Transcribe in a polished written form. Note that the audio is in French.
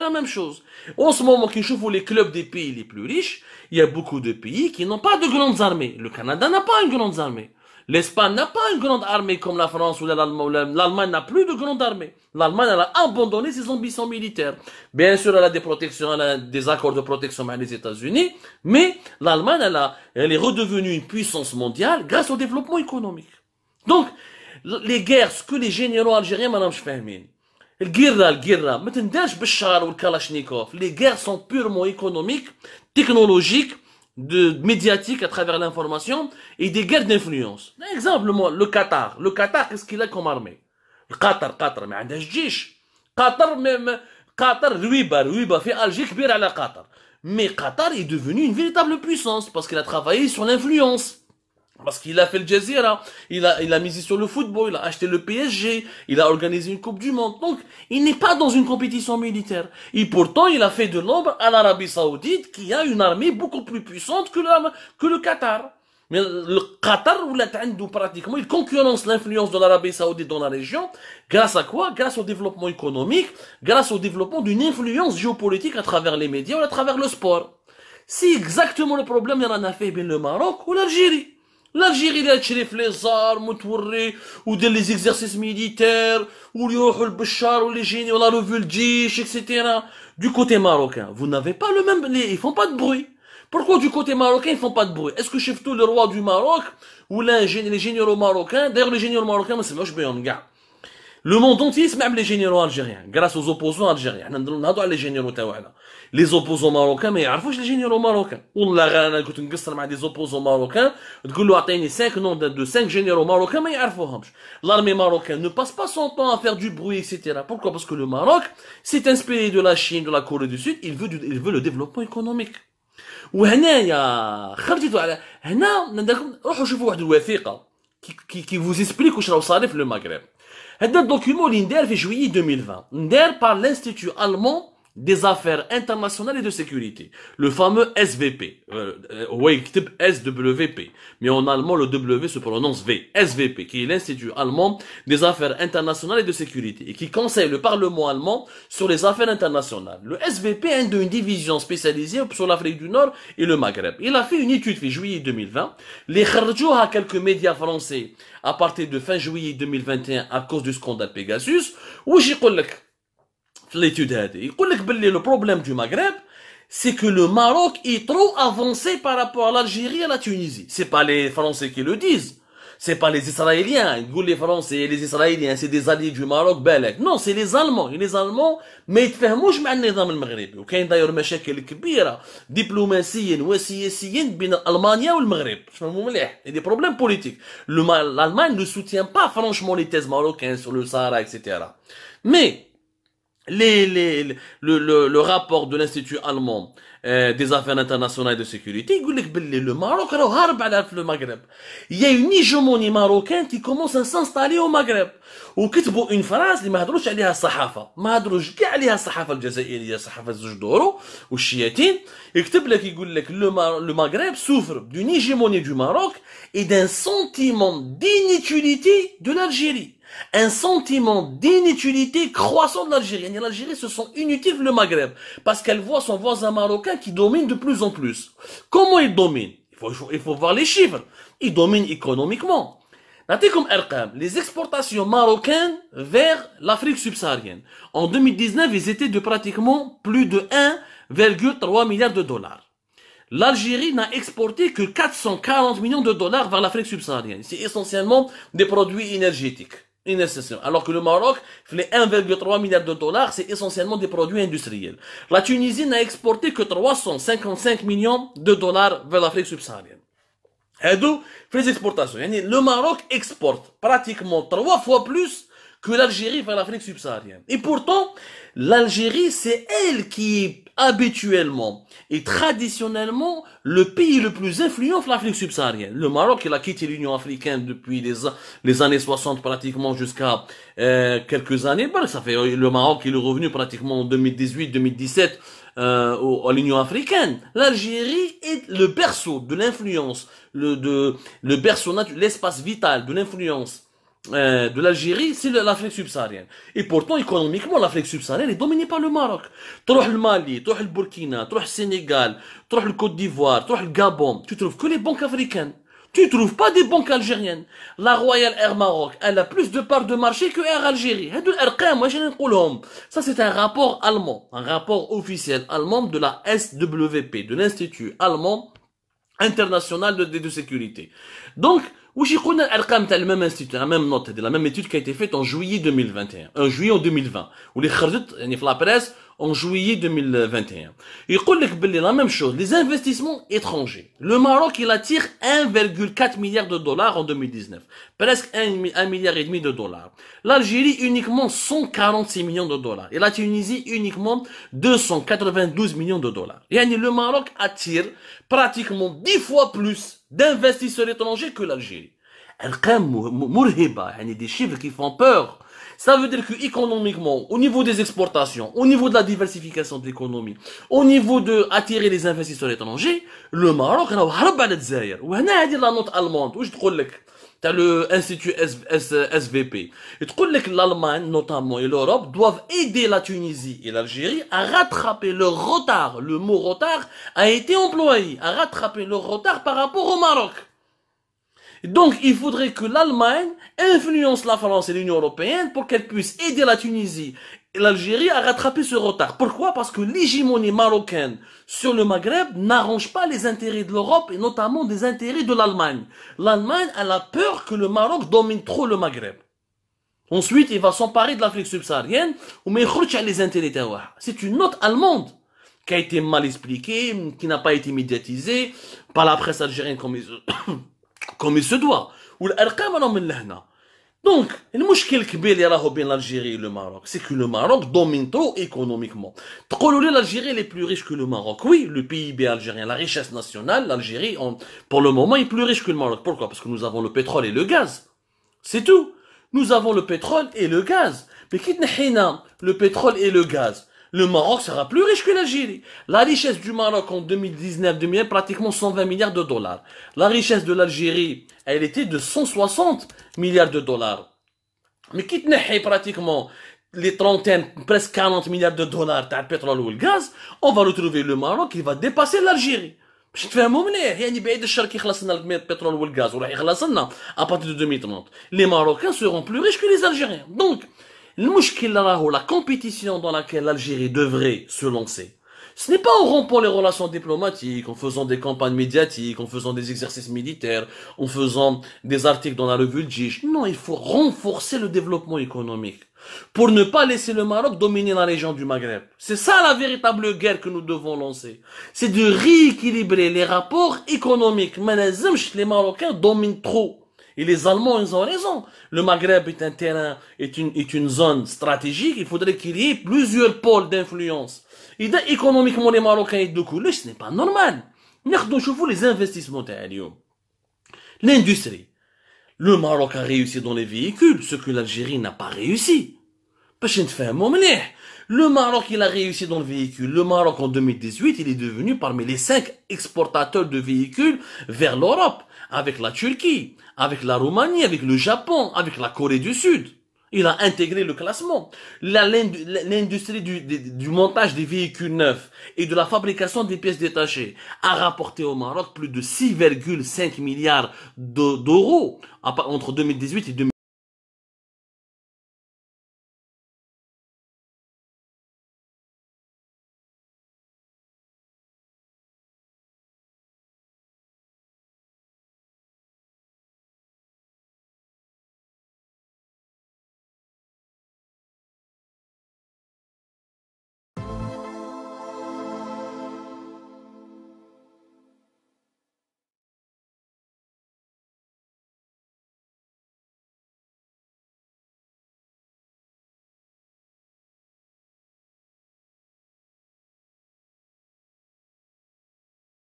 la même chose. En ce moment, quand je vois les clubs des pays les plus riches, il y a beaucoup de pays qui n'ont pas de grandes armées. Le Canada n'a pas une grande armée. L'Espagne n'a pas une grande armée comme la France ou l'Allemagne. L'Allemagne n'a plus de grande armée. L'Allemagne, elle a abandonné ses ambitions militaires. Bien sûr, elle a des protections, elle a des accords de protection avec les États-Unis, mais l'Allemagne, elle est redevenue une puissance mondiale grâce au développement économique. Donc, les guerres, ce que les généraux algériens, madame Chfahmine, الجيرة ما تنداش بالشار والكالاشنيكوف. Les guerres sont purement économiques, technologiques, médiatiques à travers l'information et des guerres d'influence. Exemple, le Qatar. Le Qatar, qu'est-ce qu'il a comme armée? Le Qatar ما عندهاش جيش. قطر رويبة في Alger كبير على قطر. Mais Qatar est devenu une véritable puissance parce qu'il a travaillé sur l'influence. Parce qu'il a fait le Jazeera, il a misé sur le football, il a acheté le PSG, il a organisé une Coupe du Monde. Donc, il n'est pas dans une compétition militaire. Et pourtant, il a fait de l'ombre à l'Arabie Saoudite, qui a une armée beaucoup plus puissante que le Qatar. Mais le Qatar, pratiquement, il concurrence l'influence de l'Arabie Saoudite dans la région. Grâce à quoi? Grâce au développement économique, grâce au développement d'une influence géopolitique à travers les médias ou à travers le sport. C'est exactement le problème qu'il y en a fait bien le Maroc ou l'Algérie. L'Algérie, il a tiré les armes, ou des exercices militaires, ou les génies, on a revu le djish, etc. Du côté marocain, vous n'avez pas le même, ils font pas de bruit. Pourquoi du côté marocain, ils font pas de bruit? Est-ce que chef tout le roi du Maroc, ou les généraux marocains, d'ailleurs les généraux marocains, mais c'est moche bien, gars. Le monde entier se met les généraux algériens, grâce aux opposants algériens. Les généraux les opposants marocains, mais ils les généraux marocains. Wallah, أنا كنت نقصر مع des opposants marocains, تقول له أعطيني 5 noms de 5 généraux marocains, mais يعرفوهمش. L'armée marocaine ne passe pas son temps à faire du bruit, etc. Pourquoi? Parce que le Maroc s'est inspiré de la Chine, de la Corée du Sud, il veut le développement économique. وهنايا خرجتوا على هنا نديركم روحوا شوفوا واحد الوثيقة qui vous explique واش راه صار في المغرب. هذا الدوكيومون اللي ندار في جويي 2020 ندار par l'Institut allemand des affaires internationales et de sécurité, le fameux SVP. Ouais, il écrit SWP, mais en allemand le W se prononce V. SVP, qui est l'Institut allemand des affaires internationales et de sécurité, et qui conseille le Parlement allemand sur les affaires internationales. Le SVP est une division spécialisée sur l'Afrique du Nord et le Maghreb. Il a fait une étude en juillet 2020. Les kharjouha quelques médias français à partir de fin juillet 2021 à cause du scandale Pegasus. Où j'y l'étude le problème du Maghreb, c'est que le Maroc est trop avancé par rapport à l'Algérie et à la Tunisie. C'est pas les Français qui le disent. C'est pas les Israéliens. Les Français et les Israéliens, c'est des alliés du Maroc, belek. Non, c'est les Allemands. Et les Allemands, ما يتفاهموش مع النظام المغربي. وكاين d'ailleurs مشاكل كبيرة دبلوماسيا وسياسيا بين ألمانيا والمغرب. تفهموا مليح. Il y a des problèmes politiques. L'Allemagne ne soutient pas franchement les thèses marocaines sur le Sahara, etc. Mais le rapport de l'Institut allemand des affaires internationales et de sécurité, il dit que le Maroc le Maghreb. Il y a une hégémonie marocaine qui commence à s'installer au Maghreb. وكتبوا une phrase اللي ما هضروش عليها الصحافة، ما هضروش كاع عليها الصحافة الجزائرية، صحافة الزجدورو والشياتين، يكتب لك يقول لك le Maghreb souffre d'une hégémonie du Maroc et d'un sentiment d'inutilité de l'Algérie. Un sentiment d'inutilité croissant de l'Algérie. L'Algérie se sent inutile le Maghreb parce qu'elle voit son voisin marocain qui domine de plus en plus. Comment il domine? Il faut voir les chiffres. Il domine économiquement. Comme les exportations marocaines vers l'Afrique subsaharienne. En 2019, ils étaient de pratiquement plus de 1,3 milliard de dollars. L'Algérie n'a exporté que 440 millions de dollars vers l'Afrique subsaharienne. C'est essentiellement des produits énergétiques. Alors que le Maroc, les 1,3 milliard de dollars, c'est essentiellement des produits industriels. La Tunisie n'a exporté que 355 millions de dollars vers l'Afrique subsaharienne. Et donc, les exportations. Le Maroc exporte pratiquement 3 fois plus que l'Algérie vers l'Afrique subsaharienne. Et pourtant, l'Algérie, c'est elle qui est habituellement et traditionnellement le pays le plus influent de l'Afrique subsaharienne. Le Maroc, il a quitté l'Union africaine depuis les années 60 pratiquement jusqu'à quelques années. Ça fait le Maroc, il est revenu pratiquement en 2018-2017 à l'Union africaine. L'Algérie est le berceau de l'influence, le berceau, l'espace vital de l'influence de l'Algérie, c'est l'Afrique subsaharienne. Et pourtant, économiquement, l'Afrique subsaharienne est dominée par le Maroc. Troh le Mali, troh le Burkina, troh le Sénégal, troh le Côte d'Ivoire, troh le Gabon, tu trouves que les banques africaines. Tu trouves pas des banques algériennes. La Royal Air Maroc, elle a plus de parts de marché que Air Algérie. Ça, c'est un rapport allemand, un rapport officiel allemand de la SWP, de l'Institut allemand international de sécurité. Donc, où j'ai connu le même institut, la même note, la même étude qui a été faite en juillet 2021, en juillet en 2020, où les khardit, la presse, en juillet 2021. Il dit la même chose, les investissements étrangers. Le Maroc, il attire 1,4 milliard de dollars en 2019. Presque 1 milliard et demi de dollars. L'Algérie, uniquement 146 millions de dollars. Et la Tunisie, uniquement 292 millions de dollars. Et le Maroc attire pratiquement 10 fois plus d'investisseurs étrangers que l'Algérie. Des chiffres qui font peur. Ça veut dire que économiquement, au niveau des exportations, au niveau de la diversification de l'économie, au niveau de attirer les investisseurs étrangers, le Maroc, il a harb على الجزائر. وهنا هذه la note allemande. Où je te dis t'as le Institut SVP. Et tu dis que l'Allemagne, notamment, et l'Europe doivent aider la Tunisie et l'Algérie à rattraper leur retard. Le mot retard a été employé. À rattraper leur retard par rapport au Maroc. Donc, il faudrait que l'Allemagne influence la France et l'Union européenne pour qu'elle puisse aider la Tunisie et l'Algérie à rattraper ce retard. Pourquoi? Parce que l'hégémonie marocaine sur le Maghreb n'arrange pas les intérêts de l'Europe et notamment des intérêts de l'Allemagne. L'Allemagne, elle a peur que le Maroc domine trop le Maghreb. Ensuite, il va s'emparer de l'Afrique subsaharienne ou mais les intérêts. C'est une note allemande qui a été mal expliquée, qui n'a pas été médiatisée par la presse algérienne comme il se doit. Donc, le problème كبير اللي راهو بين l'Algérie et le Maroc, c'est que le Maroc domine trop économiquement. L'Algérie est plus riche que le Maroc. Oui, le PIB algérien, la richesse nationale, l'Algérie, pour le moment, est plus riche que le Maroc. Pourquoi? Parce que nous avons le pétrole et le gaz. C'est tout. Nous avons le pétrole et le gaz. Mais quitte le pétrole et le gaz, le Maroc sera plus riche que l'Algérie. La richesse du Maroc en 2019-2020, pratiquement 120 milliards de dollars. La richesse de l'Algérie, elle était de 160 milliards de dollars. Mais quitte pratiquement les trentaines, presque 40 milliards de dollars de pétrole ou le gaz, on va retrouver le Maroc qui va dépasser l'Algérie. باش تفهموا مليح يعني بعيد الشر كي خلصنا البترول والغاز وراح يخلصنا à partir de 2030. Les Marocains seront plus riches que les Algériens. Donc, la compétition dans laquelle l'Algérie devrait se lancer, ce n'est pas en rompant les relations diplomatiques, en faisant des campagnes médiatiques, en faisant des exercices militaires, en faisant des articles dans la revue de Gige. Non, il faut renforcer le développement économique pour ne pas laisser le Maroc dominer la région du Maghreb. C'est ça la véritable guerre que nous devons lancer. C'est de rééquilibrer les rapports économiques. Les Marocains dominent trop. Et les Allemands, ils ont raison. Le Maghreb est un terrain, est une zone stratégique. Il faudrait qu'il y ait plusieurs pôles d'influence. Et économiquement, les Marocains, ce n'est pas normal. Nous les investissements. L'industrie. Le Maroc a réussi dans les véhicules, ce que l'Algérie n'a pas réussi. Le Maroc, il a réussi dans le véhicule. Le Maroc, en 2018, il est devenu parmi les 5 exportateurs de véhicules vers l'Europe, avec la Turquie, avec la Roumanie, avec le Japon, avec la Corée du Sud. Il a intégré le classement. L'industrie du montage des véhicules neufs et de la fabrication des pièces détachées a rapporté au Maroc plus de 6,5 milliards d'euros entre 2018 et 2019.